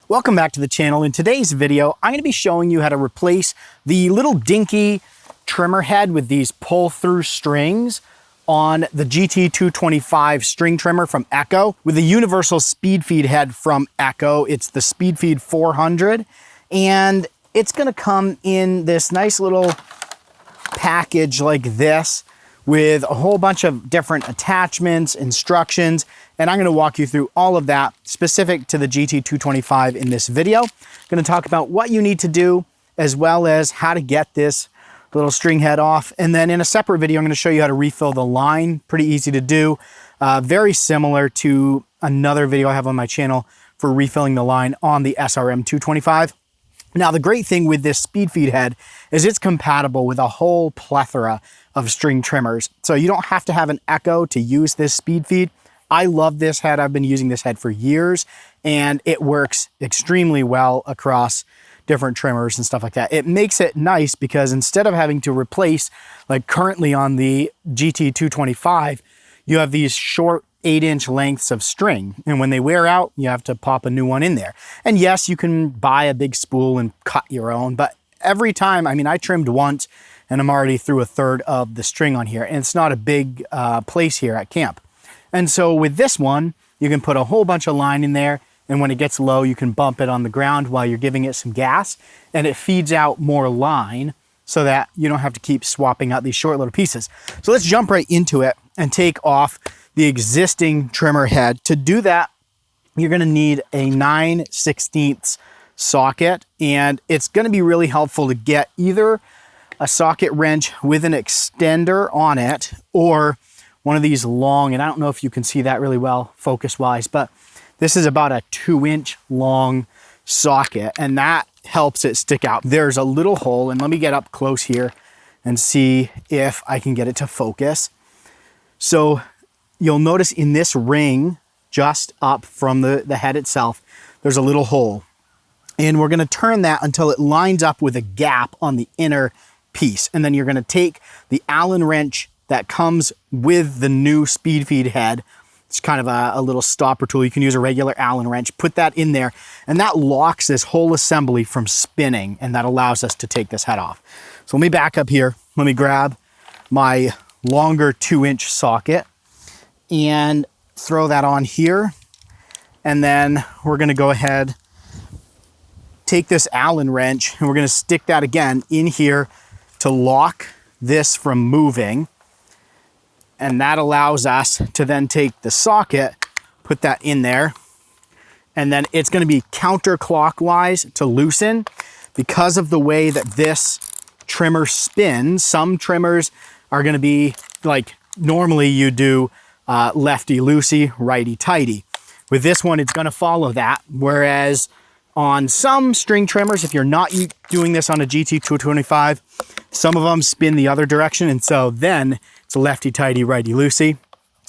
Welcome back to the channel. In today's video, I'm going to be showing you how to replace the little dinky trimmer head with these pull-through strings on the GT225 string trimmer from Echo with a universal speed feed head from Echo. It's the Speed Feed 400, and it's going to come in this nice little package like this with a whole bunch of different attachments, instructions, and I'm going to walk you through all of that specific to the GT225 in this video. I'm going to talk about what you need to do as well as how to get this little string head off. And then in a separate video, I'm going to show you how to refill the line. Pretty easy to do. Very similar to another video I have on my channel for refilling the line on the SRM 225. Now, the great thing with this speed feed head is it's compatible with a whole plethora of string trimmers. So you don't have to have an Echo to use this speed feed. I love this head. I've been using this head for years, and it works extremely well across different trimmers and stuff like that. It makes it nice because instead of having to replace, like currently on the GT225, you have these short 8-inch lengths of string, and when they wear out, you have to pop a new one in there. And yes, you can buy a big spool and cut your own, but every time, I mean, I trimmed once and I'm already through a third of the string on here, and it's not a big place here at camp. And so with this one, you can put a whole bunch of line in there, and when it gets low, you can bump it on the ground while you're giving it some gas, and it feeds out more line so that you don't have to keep swapping out these short little pieces. So let's jump right into it and take off the existing trimmer head. To do that, you're gonna need a 9/16 socket, and it's gonna be really helpful to get either a socket wrench with an extender on it or one of these long, and I don't know if you can see that really well focus-wise, but this is about a 2-inch long socket, and that helps it stick out. There's a little hole, and let me get up close here and see if I can get it to focus. So you'll notice in this ring, just up from the head itself, there's a little hole. And we're gonna turn that until it lines up with a gap on the inner piece. And then you're gonna take the Allen wrench that comes with the new speed feed head. It's kind of a little stopper tool. You can use a regular Allen wrench, put that in there, and that locks this whole assembly from spinning, and that allows us to take this head off. So let me back up here. Let me grab my longer 2-inch socket and throw that on here. And then we're gonna go ahead, take this Allen wrench, and we're gonna stick that again in here to lock this from moving. And that allows us to then take the socket, put that in there, and then it's gonna be counterclockwise to loosen because of the way that this trimmer spins. Some trimmers are gonna be like, normally you do lefty-loosey, righty-tighty. With this one, it's gonna follow that, whereas on some string trimmers, if you're not doing this on a GT225, some of them spin the other direction, and so then it's a lefty-tighty, righty-loosey.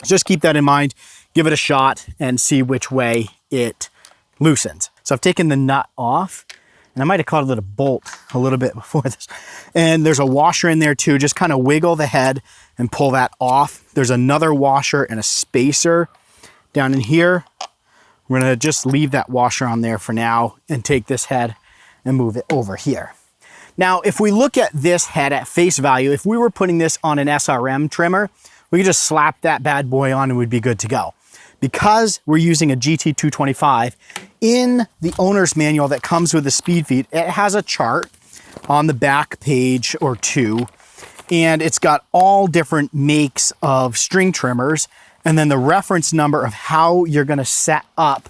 Just keep that in mind, give it a shot, and see which way it loosens. So I've taken the nut off, and I might have caught it a bolt a little bit before this. And there's a washer in there too. Just kind of wiggle the head and pull that off. There's another washer and a spacer down in here. We're gonna just leave that washer on there for now and take this head and move it over here. Now, if we look at this head at face value, if we were putting this on an SRM trimmer, we could just slap that bad boy on and we'd be good to go. Because we're using a GT225, in the owner's manual that comes with the speed feed, it has a chart on the back page or two, and it's got all different makes of string trimmers, and then the reference number of how you're gonna set up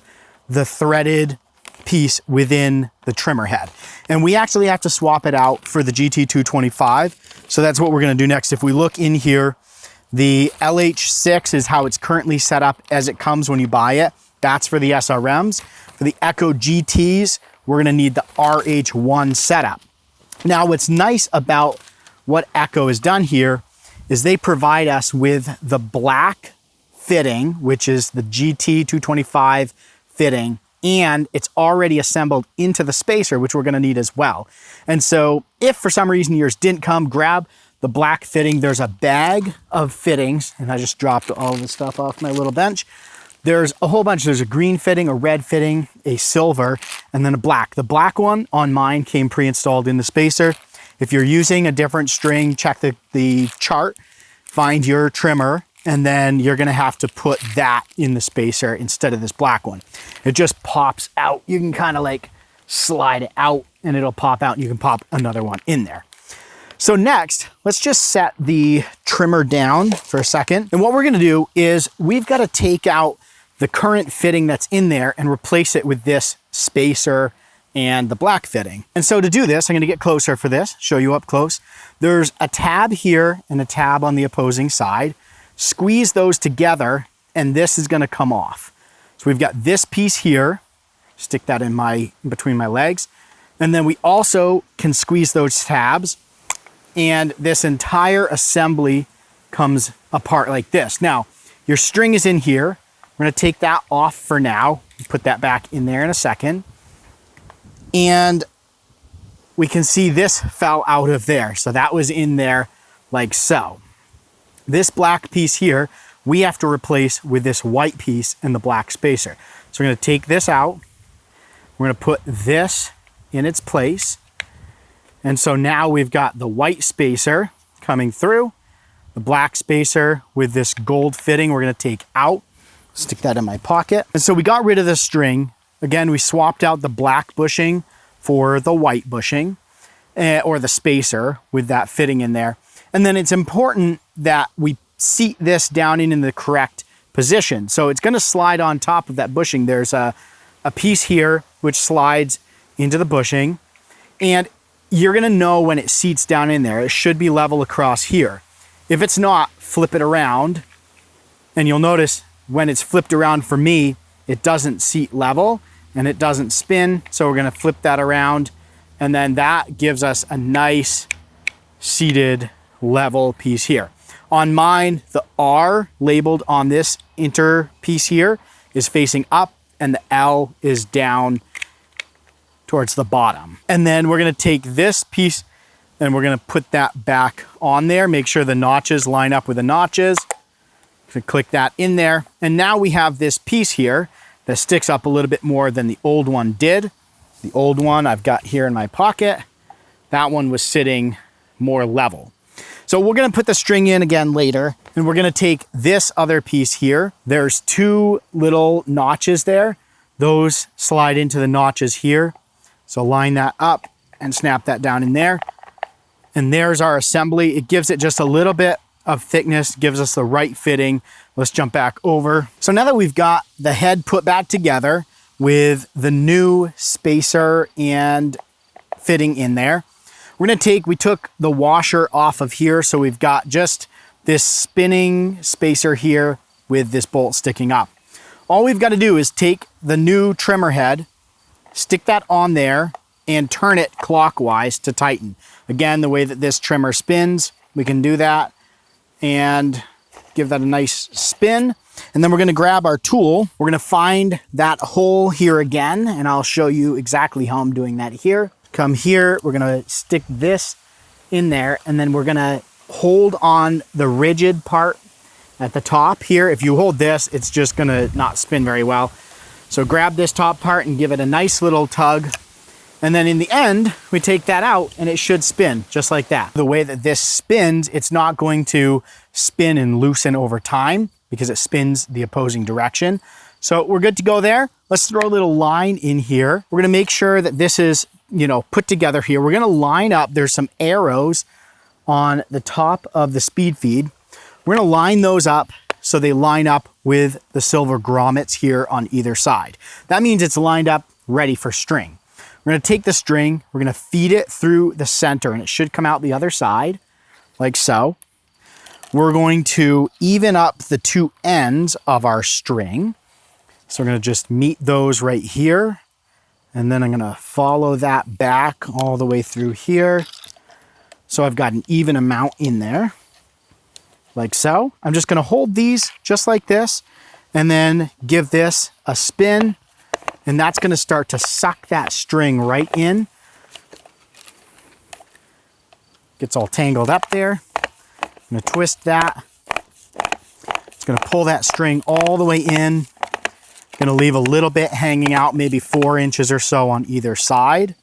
the threaded piece within the trimmer head. And we actually have to swap it out for the GT225. So that's what we're gonna do next. If we look in here, the LH6 is how it's currently set up as it comes when you buy it. That's for the SRMs. For the Echo GTs, we're gonna need the RH1 setup. Now, what's nice about what Echo has done here is they provide us with the black fitting, which is the GT225 fitting, and it's already assembled into the spacer, which we're gonna need as well. And so if for some reason yours didn't come, grab the black fitting. There's a bag of fittings, and I just dropped all the stuff off my little bench. There's a whole bunch. There's a green fitting, a red fitting, a silver, and then a black. The black one on mine came pre-installed in the spacer. If you're using a different string, check the chart, find your trimmer, and then you're gonna have to put that in the spacer instead of this black one. It just pops out. You can kind of like slide it out and it'll pop out and you can pop another one in there. So next, let's just set the trimmer down for a second. And what we're gonna do is we've gotta take out the current fitting that's in there and replace it with this spacer and the black fitting. And so to do this, I'm gonna get closer for this, show you up close. There's a tab here and a tab on the opposing side. Squeeze those together and this is gonna come off. So we've got this piece here, stick that in between my legs. And then we also can squeeze those tabs and this entire assembly comes apart like this. Now, your string is in here. We're gonna take that off for now, put that back in there in a second. And we can see this fell out of there. So that was in there like so. This black piece here, we have to replace with this white piece and the black spacer. So we're gonna take this out. We're gonna put this in its place. And so now we've got the white spacer coming through, the black spacer with this gold fitting we're gonna take out. Stick that in my pocket. And so we got rid of the string. Again, we swapped out the black bushing for the white bushing or the spacer with that fitting in there. And then it's important that we seat this down in the correct position. So it's gonna slide on top of that bushing. There's a piece here which slides into the bushing and you're gonna know when it seats down in there. It should be level across here. If it's not, flip it around and you'll notice when it's flipped around for me, it doesn't seat level and it doesn't spin. So we're gonna flip that around and then that gives us a nice seated level piece here. On mine, the R labeled on this inter piece here is facing up and the L is down towards the bottom. And then we're gonna take this piece and we're gonna put that back on there. Make sure the notches line up with the notches. So click that in there. And now we have this piece here that sticks up a little bit more than the old one did. The old one I've got here in my pocket. That one was sitting more level. So we're gonna put the string in again later and we're gonna take this other piece here. There's two little notches there. Those slide into the notches here. So line that up and snap that down in there. And there's our assembly. It gives it just a little bit of thickness, gives us the right fitting. Let's jump back over. So now that we've got the head put back together with the new spacer and fitting in there, we took the washer off of here. So we've got just this spinning spacer here with this bolt sticking up. All we've got to do is take the new trimmer head, stick that on there and turn it clockwise to tighten. Again, the way that this trimmer spins, we can do that and give that a nice spin. And then we're gonna grab our tool. We're gonna find that hole here again, and I'll show you exactly how I'm doing that here. Come here, we're gonna stick this in there, and then we're gonna hold on the rigid part at the top here. If you hold this, it's just gonna not spin very well. So grab this top part and give it a nice little tug. And then in the end, we take that out and it should spin just like that. The way that this spins, it's not going to spin and loosen over time because it spins the opposing direction. So we're good to go there. Let's throw a little line in here. We're gonna make sure that this is, put together here. We're gonna line up, there's some arrows on the top of the speed feed. We're gonna line those up so they line up with the silver grommets here on either side. That means it's lined up, ready for string. We're gonna take the string, we're gonna feed it through the center and it should come out the other side, like so. We're going to even up the two ends of our string. So we're gonna just meet those right here. And then I'm gonna follow that back all the way through here. So I've got an even amount in there, like so. I'm just gonna hold these just like this and then give this a spin. And that's gonna start to suck that string right in. Gets all tangled up there. I'm gonna twist that. It's gonna pull that string all the way in. Gonna leave a little bit hanging out, maybe 4 inches or so on either side.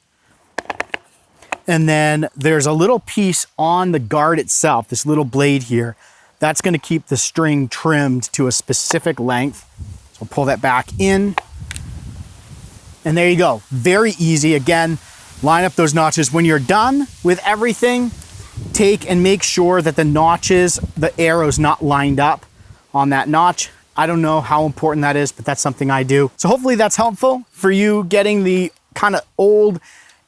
And then there's a little piece on the guard itself, this little blade here, that's gonna keep the string trimmed to a specific length. So we'll pull that back in. And there you go, very easy. Again, line up those notches. When you're done with everything, take and make sure that the notches, the arrow's not lined up on that notch. I don't know how important that is, but that's something I do. So hopefully that's helpful for you getting the kind of old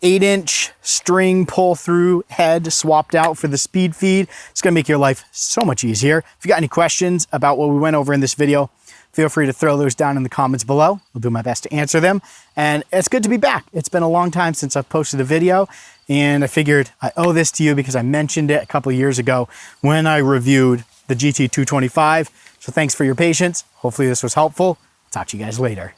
8-inch string pull through head swapped out for the speed feed. It's gonna make your life so much easier. If you got any questions about what we went over in this video, feel free to throw those down in the comments below. I'll do my best to answer them. And it's good to be back. It's been a long time since I've posted a video, and I figured I owe this to you because I mentioned it a couple of years ago when I reviewed the GT225. So thanks for your patience. Hopefully this was helpful. Talk to you guys later.